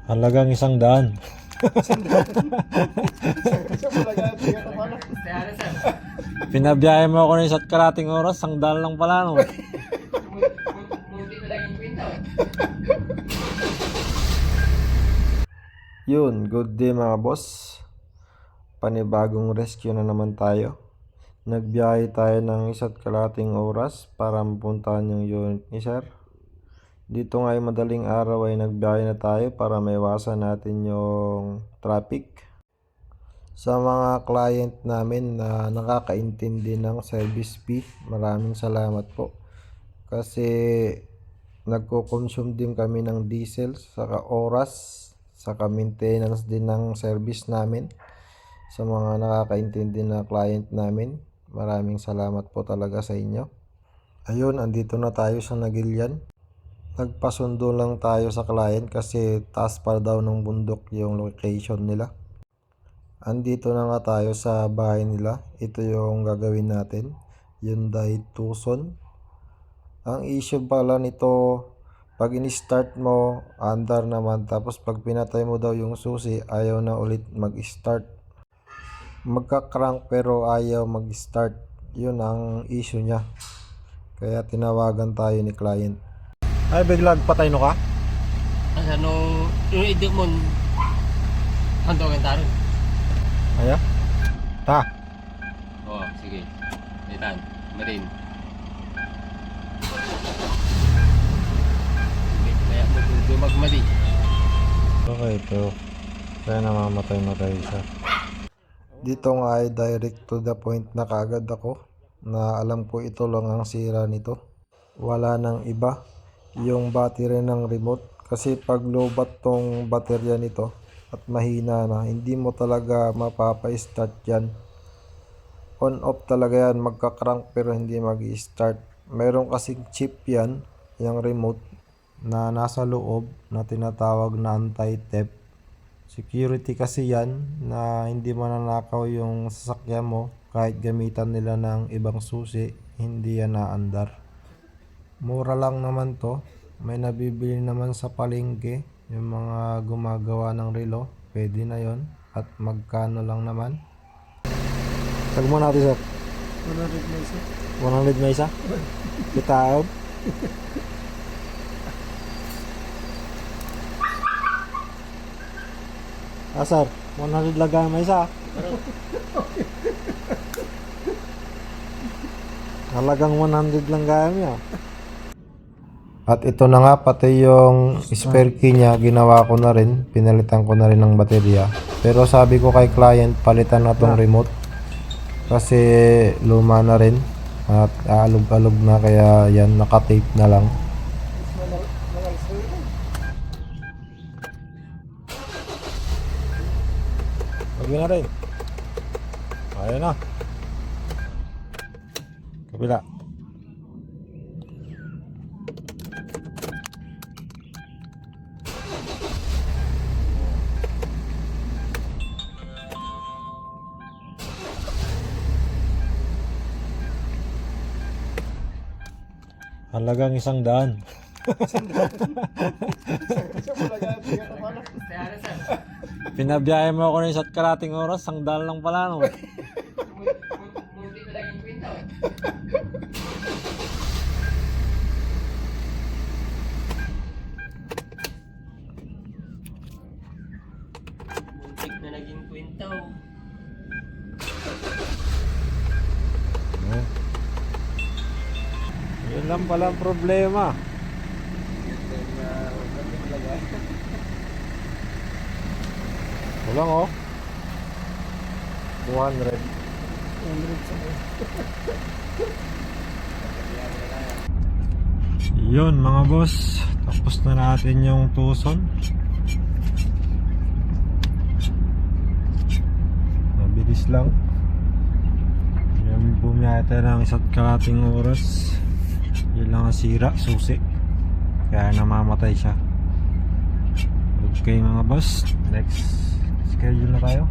Halagang 100. Pinabiyahe mo ako ng 1 kalating oras, 100 lang pala no. Yun, good day mga boss. Panibagong rescue na naman tayo. Nagbiyahe tayo ng 1 kalating oras para mapuntahan yung unit ni sir. Dito ngayong madaling araw ay nagbiyahe na tayo para maiwasan natin yung traffic. Sa mga client namin na nakakaintindi ng service fee, maraming salamat po. Kasi nagko-consume din kami ng diesel, saka oras, saka maintenance din ng service namin. Sa mga nakakaintindi na client namin, maraming salamat po talaga sa inyo. Ayun, andito na tayo sa Nagilian. Nagpasundo lang tayo sa client kasi taas pa daw ng bundok yung location nila. Andito na nga tayo sa bahay nila. Ito yung gagawin natin, Hyundai Tucson. Ang issue pala nito, pag in-start mo, andar naman. Tapos pag pinatay mo daw yung susi, ayaw na ulit mag-start. Magka-crank pero ayaw mag-start. Yun ang issue niya. Kaya tinawagan tayo ni client. Ay, biglang patay no ka? Ano, yung idik mo, handogan tayo. Aya? Ta. Oo, sige. Litan, marin. Kaya magmali. Okay, pero kaya namamatay na tayo siya. Dito nga ay direct to the point na kaagad ako na alam ko ito lang ang sira nito. Wala nang iba. Yung battery ng remote, kasi pag lowbat tong baterya nito at mahina na, hindi mo talaga mapapa-start yan. On off talaga yan, magka-crank pero hindi mag-start. Meron kasing chip yan, yung remote na nasa loob na tinatawag na anti-theft. Security kasi yan na hindi mananakaw yung sasakyan mo kahit gamitan nila ng ibang susi, hindi yan naandar. Mura lang naman to. May nabibili naman sa palengke. Yung mga gumagawa ng relo, pwede na yon. At magkano lang naman. Tag mo natin sir. 100 na isa. 100 na isa? Kitaob? Sir, 100 lang may isa. Halagang 100 lang gaya niya. At ito na nga, pati yung spare key niya, ginawa ko na rin. Pinalitan ko na rin ng baterya. Pero sabi ko kay client, palitan na tong remote. Kasi luma na rin. At aalog-alog na, kaya yan, nakatape na lang. Huwag na rin. Ayan na. Kabila. Halagang 100. Pinabiyahe mo ako ng 1 kalating oras, 100 lang pala no. Muntik na naging kwentaw. Yun lang pala ang problema. Kulang oh. 200. 100 sa Yun mga boss, tapos na natin yung Tucson. Mabilis lang. Yan, bumiyahe tayo ng 1 kalating oras. Yun lang ang sira, susi. Kaya namamatay siya. Okay mga boss, next schedule na tayo.